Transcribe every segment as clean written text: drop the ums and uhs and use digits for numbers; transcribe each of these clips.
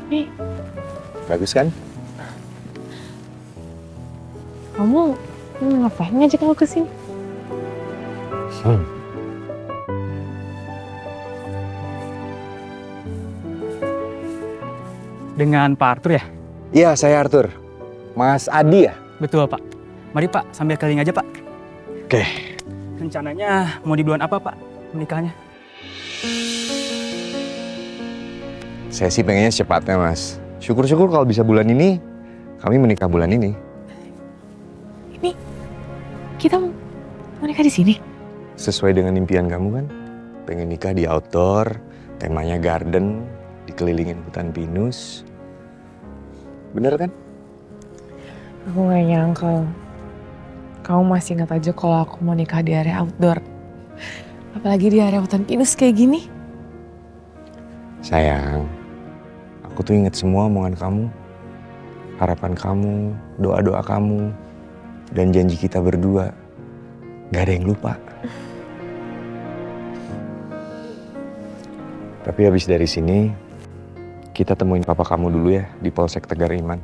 Nih, Bagus kan? kamu ngapain ngajak aku kesini? Dengan Pak Arthur ya? Iya, saya Arthur. Mas Adi ya? Betul Pak. Mari Pak, sambil keliling aja Pak. Oke. Rencananya mau di bulan apa Pak menikahnya? Saya sih pengennya secepatnya, Mas. Syukur-syukur kalau bisa bulan ini, kami menikah bulan ini. Ini kita mau nikah di sini. Sesuai dengan impian kamu kan? Pengen nikah di outdoor, temanya garden, dikelilingin hutan pinus. Bener kan? Aku gak nyangka kamu masih ingat aja kalau aku mau nikah di area outdoor. Apalagi di area hutan pinus kayak gini. Sayang, aku tuh inget semua omongan kamu, harapan kamu, doa-doa kamu, dan janji kita berdua. Gak ada yang lupa. Tapi habis dari sini, kita temuin papa kamu dulu ya di Polsek Tegar Iman.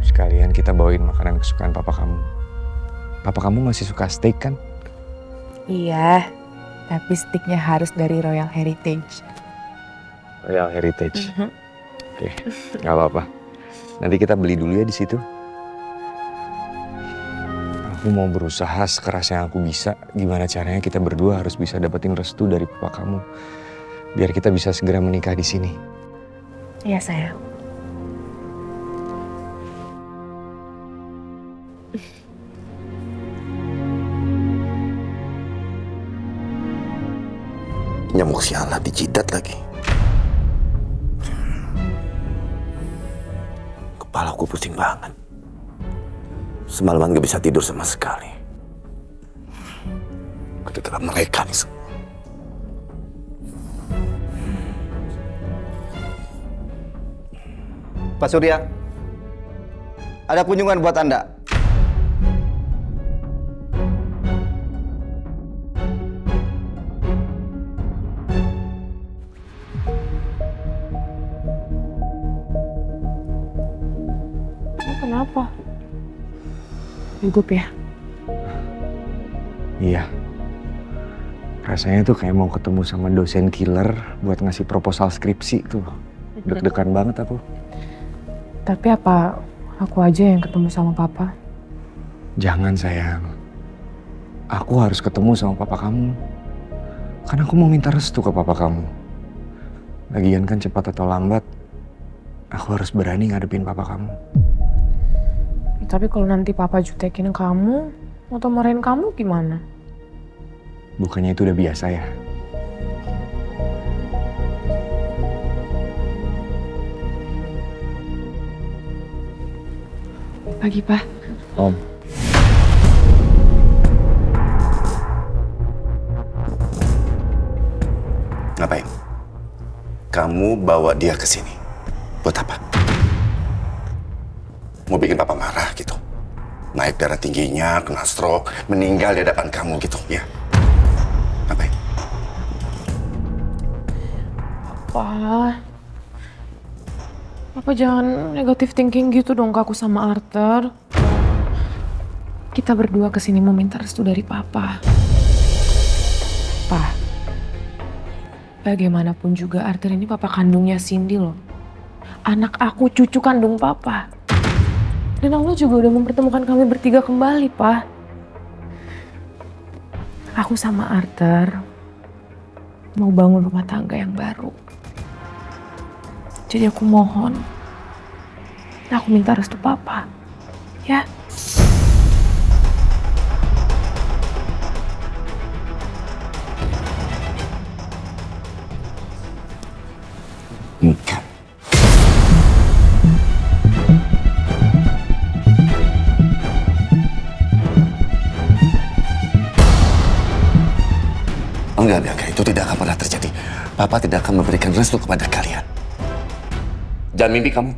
Sekalian kita bawain makanan kesukaan papa kamu. Papa kamu masih suka steak kan? Iya, tapi sticknya harus dari Royal Heritage. Royal Heritage. Oke, nggak apa-apa. Nanti kita beli dulu ya di situ. Aku mau berusaha sekeras yang aku bisa. Gimana caranya kita berdua harus bisa dapetin restu dari papa kamu, biar kita bisa segera menikah di sini. Iya sayang. Nyamuk sialan dijidat lagi. Kepalaku pusing banget. Semalaman gak bisa tidur sama sekali. Gara-gara mereka nih semua. Pak Surya, ada kunjungan buat Anda. Kenapa? Gugup ya? Iya. Rasanya tuh kayak mau ketemu sama dosen killer buat ngasih proposal skripsi tuh. Deg-degan banget aku. Tapi apa aku aja yang ketemu sama papa? Jangan sayang. Aku harus ketemu sama papa kamu. Karena aku mau minta restu ke papa kamu. Lagian kan cepat atau lambat, aku harus berani ngadepin papa kamu. Tapi kalau nanti papa jutekin kamu atau marahin kamu gimana? Bukannya itu udah biasa ya? Pagi, Pak. Om. Ngapain? Kamu bawa dia ke sini. Buat apa? Mau bikin papa marah gitu? Naik darah tingginya, kena stroke, meninggal di hadapan kamu gitu, ya? Ngapain? Papa jangan negatif thinking gitu dong ke aku sama Arthur. Kita berdua kesini mau minta restu dari papa. Pa, bagaimanapun juga Arthur ini papa kandungnya Cindy loh. Anak aku cucu kandung papa. Dan Allah juga udah mempertemukan kami bertiga kembali, Pa. Aku sama Arthur mau bangun rumah tangga yang baru. Jadi aku mohon, aku minta restu papa, ya? Enggak. Enggak, itu tidak akan pernah terjadi. Papa tidak akan memberikan restu kepada kalian. Jangan mimpi kamu.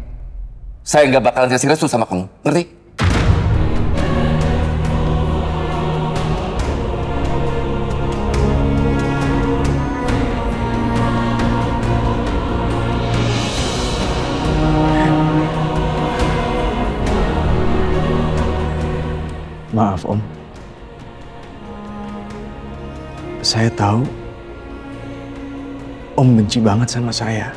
Saya nggak bakalan kasih restu sama kamu, ngerti? Maaf Om. Saya tahu Om benci banget sama saya.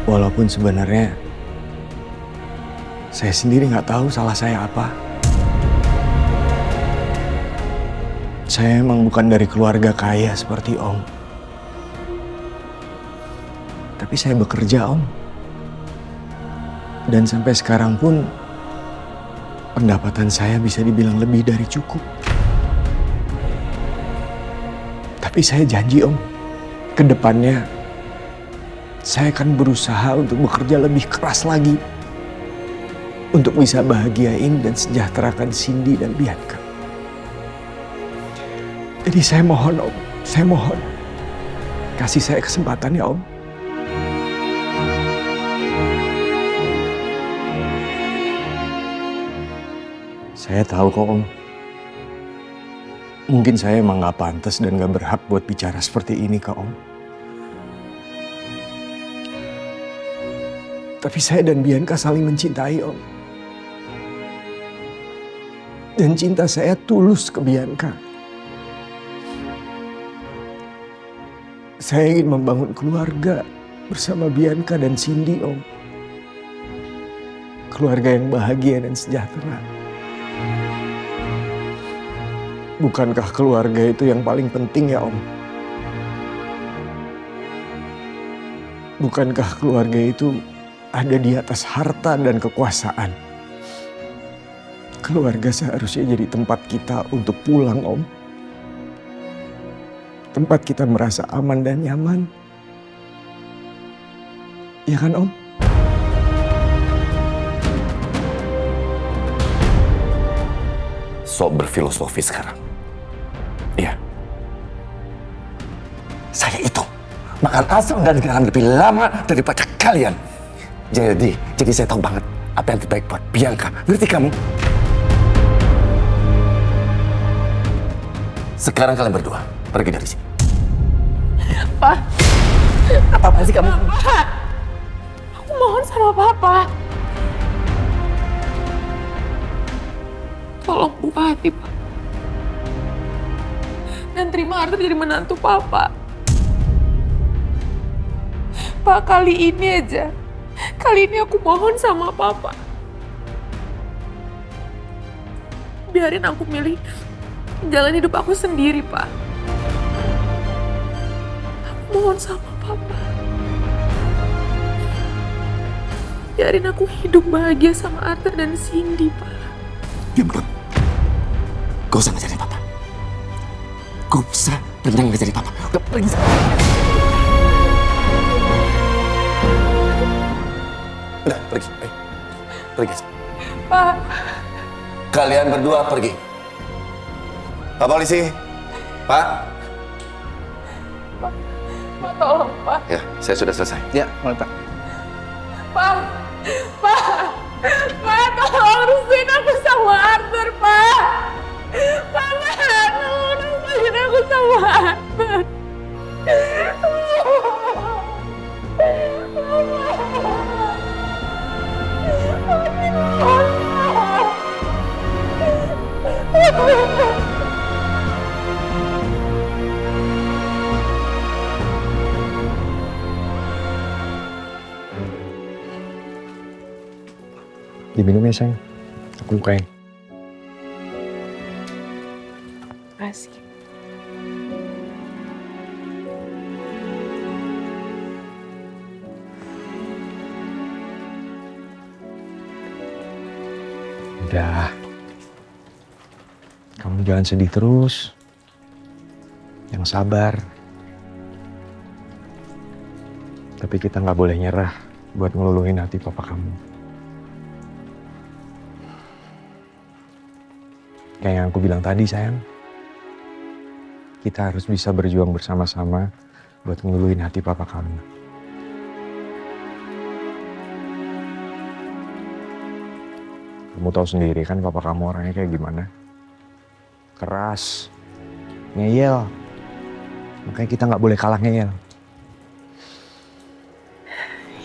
Walaupun sebenarnya saya sendiri nggak tahu salah saya apa. Saya emang bukan dari keluarga kaya seperti Om. Tapi saya bekerja Om. Dan sampai sekarang pun pendapatan saya bisa dibilang lebih dari cukup. Tapi saya janji Om, ke depannya saya akan berusaha untuk bekerja lebih keras lagi. Untuk bisa bahagiain dan sejahterakan Cindy dan Bianca. Jadi saya mohon Om, saya mohon. Kasih saya kesempatan ya Om. Saya tahu kok Om. Mungkin saya emang gak pantas dan gak berhak buat bicara seperti ini ke Om. Tapi saya dan Bianca saling mencintai Om. Dan cinta saya tulus ke Bianca. Saya ingin membangun keluarga bersama Bianca dan Cindy Om. Keluarga yang bahagia dan sejahtera. Bukankah keluarga itu yang paling penting ya Om? Bukankah keluarga itu ada di atas harta dan kekuasaan? Keluarga seharusnya jadi tempat kita untuk pulang Om. Tempat kita merasa aman dan nyaman. Ya kan Om? Sok berfilosofi sekarang. Iya. Saya itu makan asam dan garam lebih lama daripada kalian. Jadi saya tahu banget apa yang terbaik buat Bianca. Ngerti kamu? Sekarang kalian berdua pergi dari sini. Pak. Apa sih kamu? Pak. Aku mohon sama Papa. Tolong buka hati, Pak. Dan terima Arthur jadi menantu Papa. Pak, kali ini aja. Kali ini aku mohon sama Papa. Biarin aku milih jalan hidup aku sendiri, Pak. Aku mohon sama Papa. Biarin aku hidup bahagia sama Arthur dan Cindy, Pak. Diam dulu. Gak usah ngajarin Papa. Gak usah benar ngajarin Papa. Udah pergi sana. Udah pergi. Ayo. Pergi. Pak. Kalian berdua pergi. Pak polisi. Pak. Pak, tolong, Pak. Ya, saya sudah selesai. Ya, boleh Pak. Pak. Pak. Pak, tolong restuin aku sama Arthur, Pak. Pak, tolong restuin aku sama Arthur. Diminum ya sayang. Aku lukain. Makasih. Udah. Kamu jangan sedih terus. Yang sabar. Tapi kita nggak boleh nyerah buat ngeluluhin hati papa kamu. Kayak yang aku bilang tadi sayang. Kita harus bisa berjuang bersama-sama buat ngeluluhin hati papa kamu. Kamu tahu sendiri kan papa kamu orangnya kayak gimana? Keras, ngeyel. Makanya kita nggak boleh kalah ngeyel.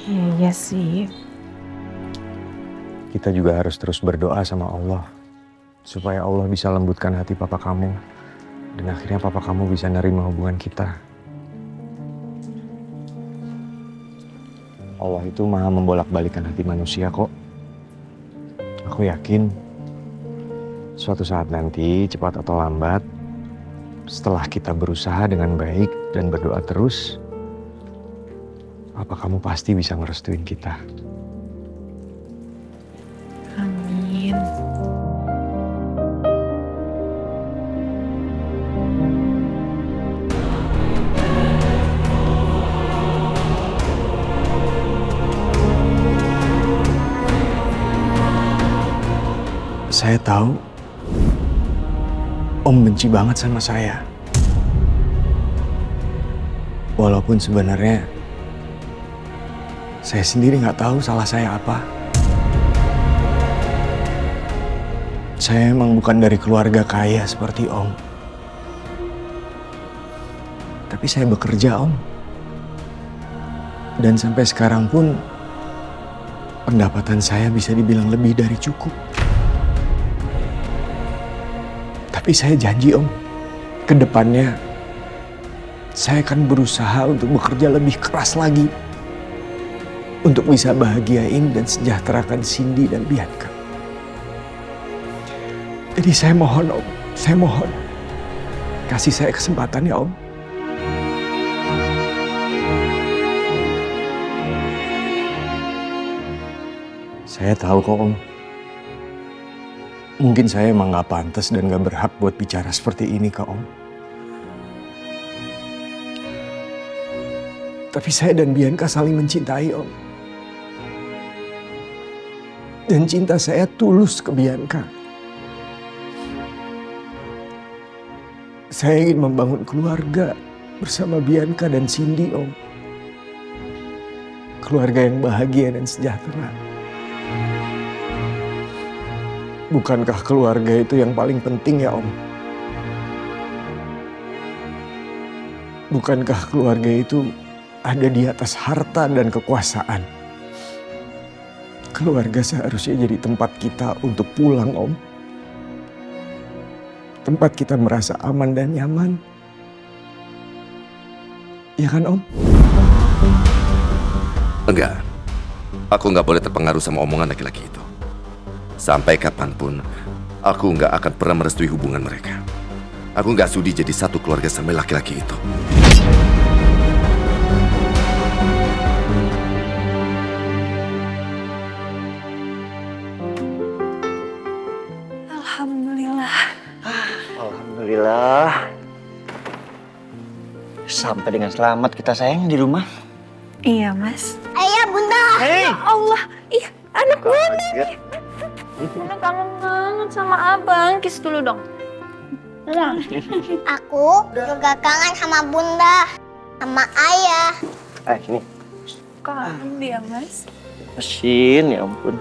Iya sih. kita juga harus terus berdoa sama Allah. Supaya Allah bisa lembutkan hati papa kamu. Dan akhirnya papa kamu bisa nerima hubungan kita. Allah itu maha membolak-balikan hati manusia kok. Aku yakin suatu saat nanti, cepat atau lambat, setelah kita berusaha dengan baik dan berdoa terus, papa kamu pasti bisa ngerestuin kita. Amin. Saya tahu Om benci banget sama saya. Walaupun sebenarnya saya sendiri nggak tahu salah saya apa. Saya emang bukan dari keluarga kaya seperti Om. Tapi saya bekerja, Om. Dan sampai sekarang pun pendapatan saya bisa dibilang lebih dari cukup. Tapi saya janji, Om, ke depannya saya akan berusaha untuk bekerja lebih keras lagi untuk bisa bahagiain dan sejahterakan Cindy dan Bianca. Jadi saya mohon, Om, saya mohon kasih saya kesempatan ya, Om. Saya tahu kok, Om. Mungkin saya emang gak pantas dan gak berhak buat bicara seperti ini ke Om. Tapi saya dan Bianca saling mencintai, Om. Dan cinta saya tulus ke Bianca. Saya ingin membangun keluarga bersama Bianca dan Cindy, Om. Keluarga yang bahagia dan sejahtera. Bukankah keluarga itu yang paling penting ya, Om? Bukankah keluarga itu ada di atas harta dan kekuasaan? Keluarga seharusnya jadi tempat kita untuk pulang, Om. Tempat kita merasa aman dan nyaman. Ya kan, Om? Enggak. Aku nggak boleh terpengaruh sama omongan laki-laki itu. Sampai kapanpun, aku nggak akan pernah merestui hubungan mereka. Aku nggak sudi jadi satu keluarga sama laki-laki itu. Alhamdulillah. Alhamdulillah. Sampai dengan selamat kita sayang di rumah. Iya, Mas. Ayah, Bunda. Hei! Ya Allah, ih anak Bunda. Kaget. Bunda kangen banget sama abang. Kiss dulu dong. Aku juga kangen sama Bunda, sama Ayah. Sini. Kangen dia, Mas. Mesin, ya ampun.